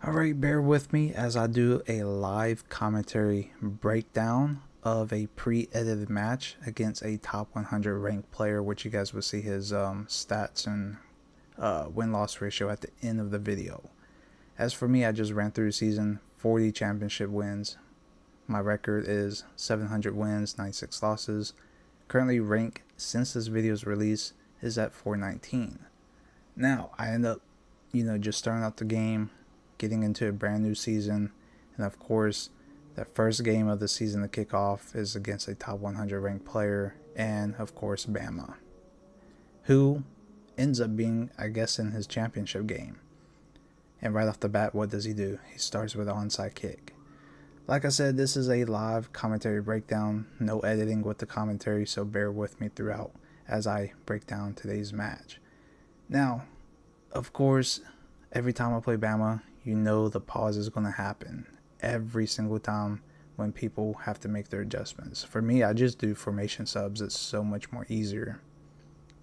Alright, bear with me as I do a live commentary breakdown of a pre-edited match against a top 100 ranked player, which you guys will see his stats and win-loss ratio at the end of the video. As for me, I just ran through the season, 40 championship wins. My record is 700 wins, 96 losses. Currently rank since this video's release is at 419. Now, I end up, just starting out the game, getting into a brand new season, and of course the first game of the season to kick off is against a top 100 ranked player, and of course Bama, who ends up being, I guess, in his championship game. And right off the bat, what does he do? He starts with an onside kick. Like I said, this is a live commentary breakdown, no editing with the commentary, so bear with me throughout as I break down today's match. Now, of course, every time I play Bama, you know the pause is going to happen every single time when people have to make their adjustments. For me, I just do formation subs. It's so much more easier.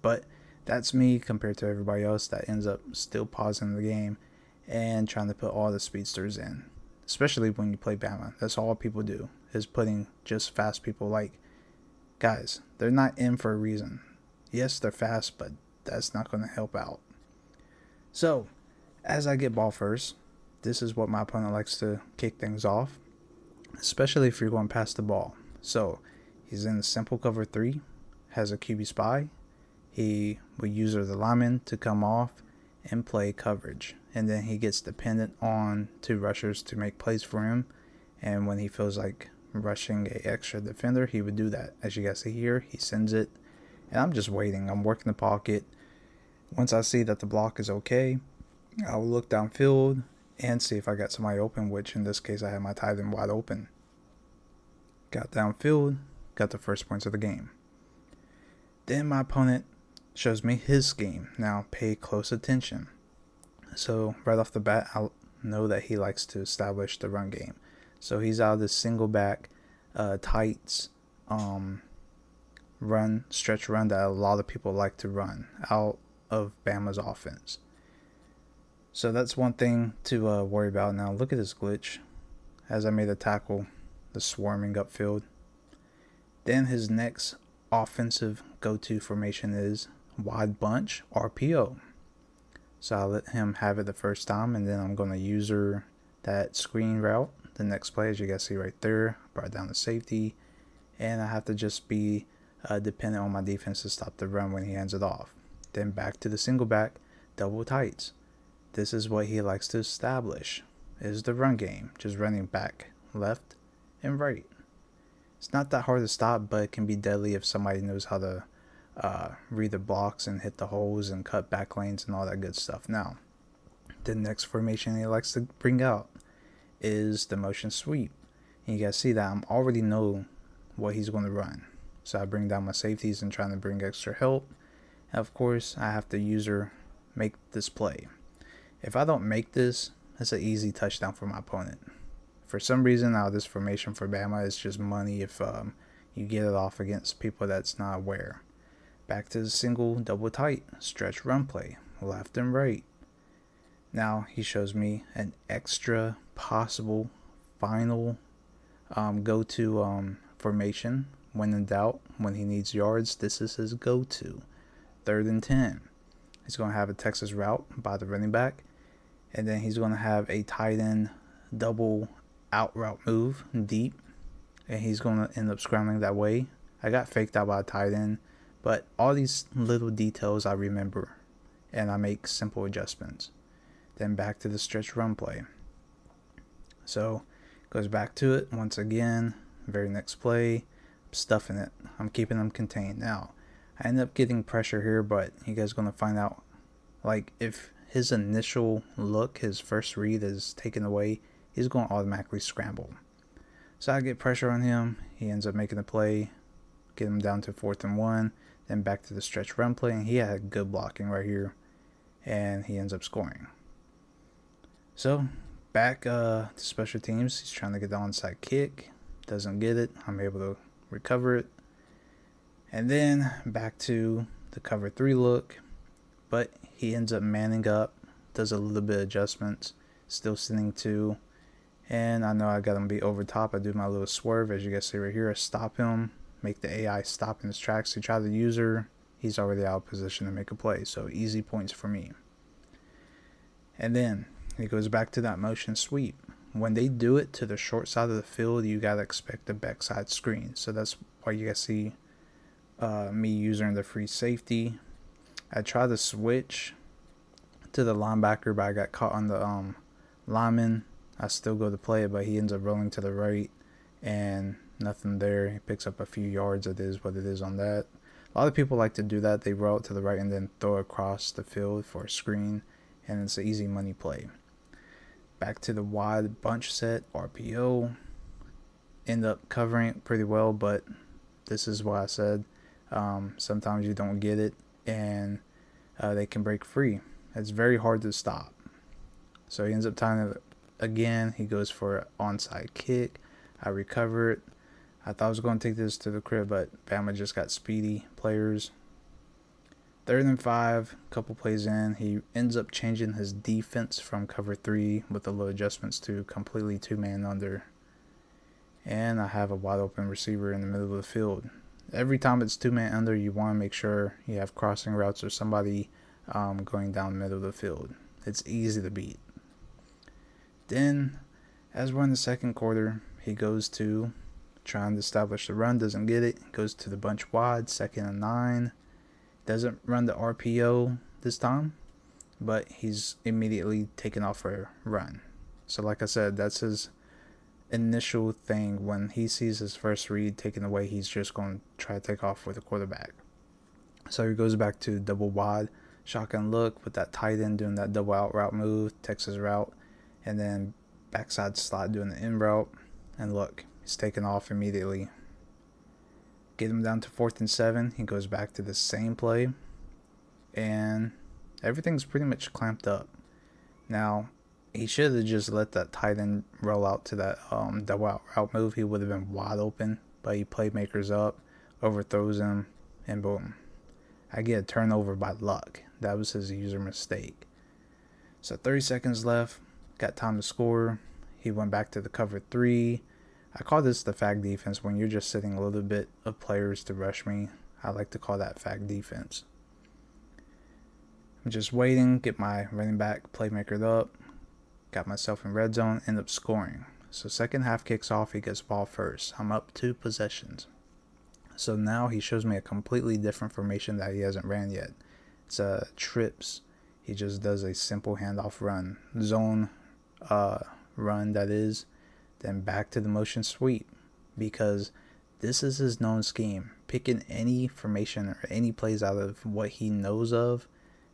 But that's me compared to everybody else that ends up still pausing the game and trying to put all the speedsters in. Especially when you play Bama. That's all people do, is putting just fast people. Like, guys, they're not in for a reason. Yes, they're fast, but that's not going to help out. So, as I get ball first, this is what my opponent likes to kick things off, especially if you're going past the ball. So he's in the simple cover 3, has a QB spy. He will use the lineman to come off and play coverage, and then he gets dependent on 2 rushers to make plays for him. And when he feels like rushing a extra defender, he would do that. As you guys see here, he sends it, and I'm just waiting. I'm working the pocket. Once I see that the block is okay, I'll look downfield and see if I got somebody open, which in this case I had my tight end wide open. Got downfield, got the first points of the game. Then my opponent shows me his scheme. Now pay close attention. So right off the bat, I know that he likes to establish the run game. So he's out of this single back tights run, stretch run that a lot of people like to run out of Bama's offense. So that's one thing to worry about. Now look at this glitch. As I made a tackle, the swarming upfield. Then his next offensive go-to formation is wide bunch RPO. So I'll let him have it the first time, and then I'm going to user that screen route. The next play, as you guys see right there, brought down the safety, and I have to just be dependent on my defense to stop the run when he hands it off. Then back to the single back, double tights. This is what he likes to establish, is the run game, just running back, left, and right. It's not that hard to stop, but it can be deadly if somebody knows how to read the blocks and hit the holes and cut back lanes and all that good stuff. Now, the next formation he likes to bring out is the motion sweep. And you guys see that I already know what he's going to run. So I bring down my safeties and trying to bring extra help. And of course, I have to make this play. If I don't make this, it's an easy touchdown for my opponent. For some reason, out of this formation for Bama, it's just money if you get it off against people that's not aware. Back to the single double tight stretch run play, left and right. Now he shows me an extra possible final go-to formation. When in doubt, when he needs yards, this is his go-to. 3rd and 10. He's going to have a Texas route by the running back. And then he's going to have a tight end double out route move deep. And he's going to end up scrambling that way. I got faked out by a tight end. But all these little details I remember. And I make simple adjustments. Then back to the stretch run play. So goes back to it once again. Very next play. I'm stuffing it. I'm keeping them contained. Now, I end up getting pressure here. But you guys are going to find out. Like, if his initial look, his first read is taken away, he's going to automatically scramble. So I get pressure on him. He ends up making a play, get him down to 4th and 1, then back to the stretch run play, and he had good blocking right here, and he ends up scoring. So back to special teams. He's trying to get the onside kick, doesn't get it. I'm able to recover it, and then back to the cover 3 look. But he ends up manning up, does a little bit of adjustments, Still sitting 2. And I know I got him beat over top. I do my little swerve, as you guys see right here. I stop him, make the AI stop in his tracks. He try the user. He's already out of position to make a play. So easy points for me. And then he goes back to that motion sweep. When they do it to the short side of the field, you got to expect the backside screen. So that's why you guys see me using the free safety. I tried to switch to the linebacker, but I got caught on the lineman. I still go to play it, but he ends up rolling to the right and nothing there. He picks up a few yards. It is what it is on that. A lot of people like to do that. They roll to the right and then throw across the field for a screen, and it's an easy money play. Back to the wide bunch set, RPO. End up covering it pretty well, but this is what I said. Sometimes you don't get it, and they can break free. It's very hard to stop. So he ends up tying it again. He goes for an onside kick. I recover it. I thought I was going to take this to the crib, but Bama just got speedy players. 3rd and 5, couple plays in, he ends up changing his defense from cover 3 with the little adjustments to completely 2-man under. And I have a wide open receiver in the middle of the field. Every time it's 2-man under, you want to make sure you have crossing routes or somebody going down the middle of the field. It's easy to beat. Then, as we're in the second quarter, he goes to trying to establish the run, doesn't get it, goes to the bunch wide, 2nd and 9. Doesn't run the RPO this time, but he's immediately taken off for a run. So like I said, that's his initial thing. When he sees his first read taken away, he's just going to try to take off with the quarterback. So he goes back to double wide, shotgun look with that tight end doing that double out route move, Texas route, and then backside slot doing the in route. And look, he's taken off immediately. Get him down to 4th and 7. He goes back to the same play, and everything's pretty much clamped up. Now, he should have just let that tight end roll out to that double out route move. He would have been wide open, but he playmakers up, overthrows him, and boom. I get a turnover by luck. That was his user mistake. So 30 seconds left. Got time to score. He went back to the cover 3. I call this the fag defense when you're just sitting a little bit of players to rush me. I like to call that fag defense. I'm just waiting, get my running back playmaker up, got myself in red zone, end up scoring. So second half kicks off, he gets ball first. I'm up 2 possessions. So now he shows me a completely different formation that he hasn't ran yet. It's trips. He just does a simple handoff run. Zone run, that is. Then back to the motion sweep, because this is his known scheme. Picking any formation or any plays out of what he knows of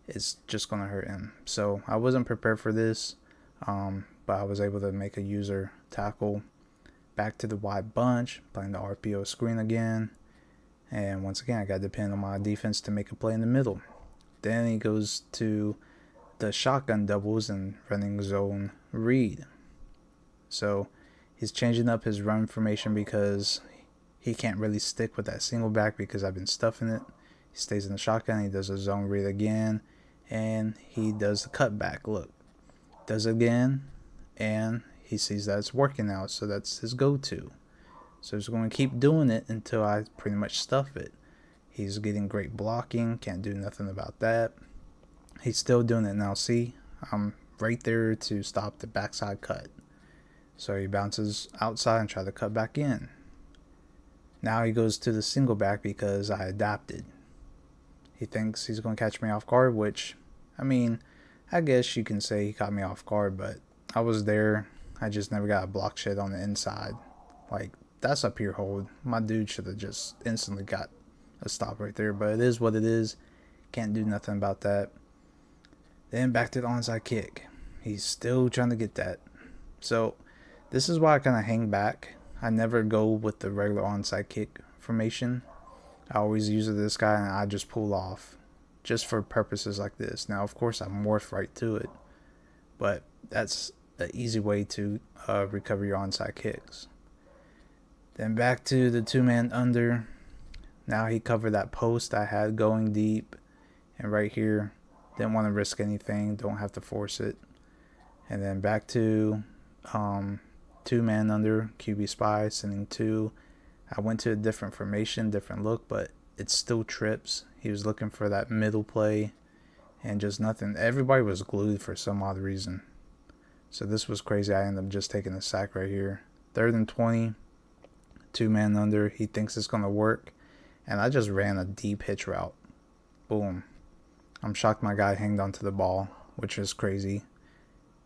is just going to hurt him. So I wasn't prepared for this, but I was able to make a user tackle. Back to the wide bunch, playing the RPO screen again. And once again, I got to depend on my defense to make a play in the middle. Then he goes to the shotgun doubles and running zone read. So he's changing up his run formation because he can't really stick with that single back because I've been stuffing it. He stays in the shotgun. He does a zone read again. And he does the cutback. Look. Does it again. And he sees that it's working now. So that's his go-to. So he's going to keep doing it until I pretty much stuff it. He's getting great blocking. Can't do nothing about that. He's still doing it now. See? I'm right there to stop the backside cut. So he bounces outside and tries to cut back in. Now he goes to the single back because I adapted. He thinks he's going to catch me off guard, which, I mean, I guess you can say he caught me off guard, but I was there. I just never got a block shit on the inside. Like, that's a pure hold. My dude should have just instantly got a stop right there, but it is what it is. Can't do nothing about that. Then back to the onside kick. He's still trying to get that. So this is why I kind of hang back. I never go with the regular onside kick formation. I always use this guy and I just pull off just for purposes like this. Now, of course, I morph right to it, but that's an easy way to recover your onside kicks. Then back to the 2-man under. Now he covered that post I had going deep, and right here, didn't want to risk anything, don't have to force it. And then back to 2-man under QB spy, sending 2. I went to a different formation, different look, but it's still trips. He was looking for that middle play and just nothing. Everybody was glued for some odd reason. So this was crazy. I ended up just taking a sack right here. 3rd and 20, 2-man under. He thinks it's going to work. And I just ran a deep hitch route. Boom. I'm shocked my guy hanged onto the ball, which is crazy.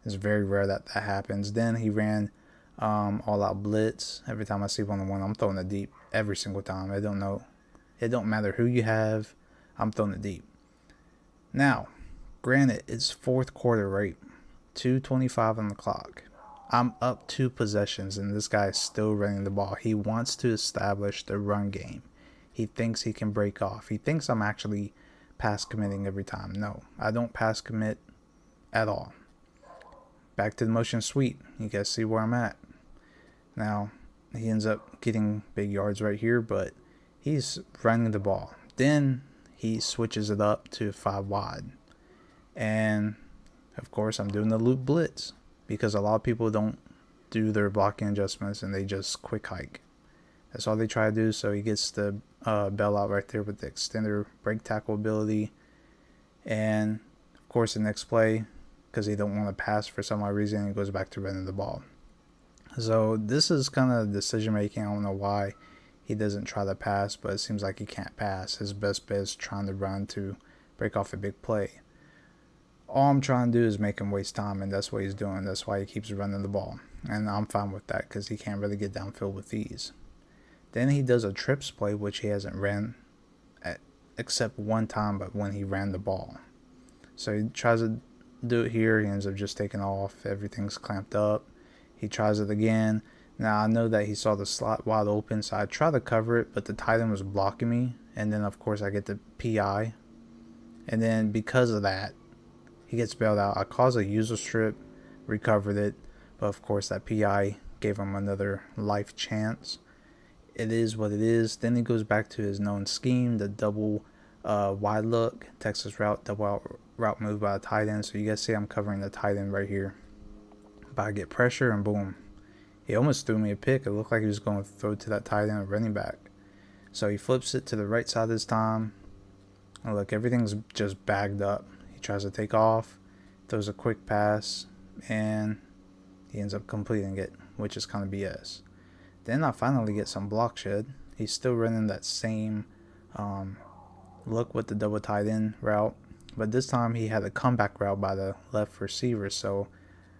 It's very rare that that happens. Then he ran all-out blitz. Every time I see 1-on-1, I'm throwing it deep every single time. I don't know. It don't matter who you have. I'm throwing it deep. Now, granted, it's 4th quarter, right? 2:25 on the clock. I'm up 2 possessions, and this guy is still running the ball. He wants to establish the run game. He thinks he can break off. He thinks I'm actually pass committing every time. No, I don't pass commit at all. Back to the motion sweep. You guys see where I'm at. Now, he ends up getting big yards right here, but he's running the ball. Then he switches it up to 5 wide. And, of course, I'm doing the loop blitz because a lot of people don't do their blocking adjustments and they just quick hike. That's all they try to do. So he gets the bell out right there with the extender break tackle ability. And, of course, the next play, because he don't want to pass for some odd reason, he goes back to running the ball. So this is kind of decision making. I don't know why he doesn't try to pass, but it seems like he can't pass. His best bet is trying to run to break off a big play. All I'm trying to do is make him waste time, and that's what he's doing. That's why he keeps running the ball. And I'm fine with that because he can't really get downfield with ease. Then he does a trips play, which he hasn't ran except one time, but when he ran the ball. So he tries to do it here. He ends up just taking off. Everything's clamped up. He tries it again. Now, I know that he saw the slot wide open, so I try to cover it, but the tight end was blocking me. And then, of course, I get the PI. And then because of that, he gets bailed out. I caused a user strip, recovered it, but, of course, that PI gave him another life chance. It is what it is. Then he goes back to his known scheme, the double wide look, Texas route, double route move by the tight end. So you guys see I'm covering the tight end right here. But I get pressure and boom. He almost threw me a pick. It looked like he was going to throw to that tight end running back. So he flips it to the right side this time. And look, everything's just bagged up. He tries to take off, throws a quick pass, and he ends up completing it, which is kind of BS. Then I finally get some block shed. He's still running that same look with the double tight end route. But this time he had a comeback route by the left receiver. So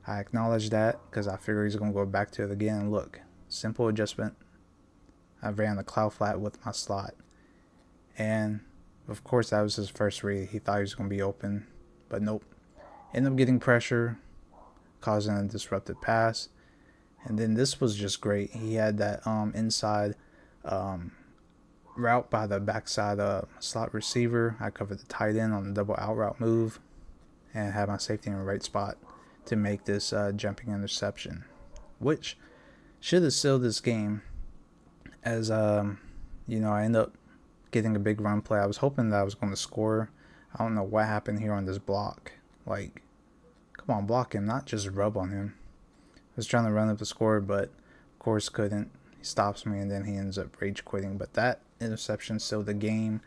I acknowledge that because I figure he's going to go back to it again. And look, simple adjustment. I ran the cloud flat with my slot. And, of course, that was his first read. He thought he was going to be open. But nope. Ended up getting pressure, causing a disrupted pass. And then this was just great. He had that inside route by the backside slot receiver. I covered the tight end on the double out route move and had my safety in the right spot to make this jumping interception, which should have sealed this game. As I end up getting a big run play. I was hoping that I was going to score. I don't know what happened here on this block. Like, come on, block him, not just rub on him. I was trying to run up the score, but of course couldn't. He stops me, and then he ends up rage quitting. But that interception sealed the game.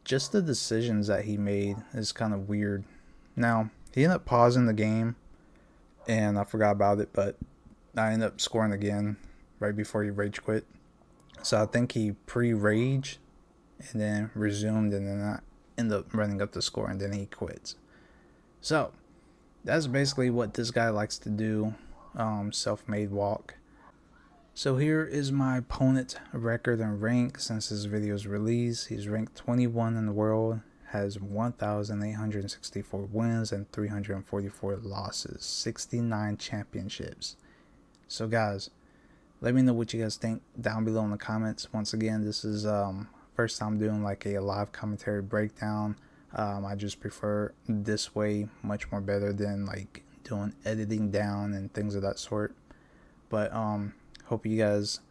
Just the decisions that he made is kind of weird. Now, he ended up pausing the game, and I forgot about it, but I ended up scoring again right before he rage quit. So I think he pre-rage and then resumed, and then I ended up running up the score, and then he quits. So that's basically what this guy likes to do, self-made walk. So here is my opponent's record and rank since this video's release. He's ranked 21 in the world, has 1,864 wins and 344 losses, 69 championships. So guys, let me know what you guys think down below in the comments. Once again, this is first time doing like a live commentary breakdown. I just prefer this way much more better than like doing editing down and things of that sort. But hope you guys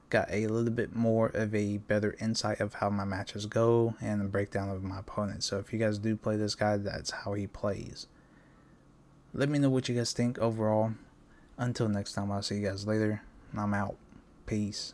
got a little bit more of a better insight of how my matches go and the breakdown of my opponent. So if you guys do play this guy, that's how he plays. Let me know what you guys think overall. Until next time, I'll see you guys later. I'm out. Peace.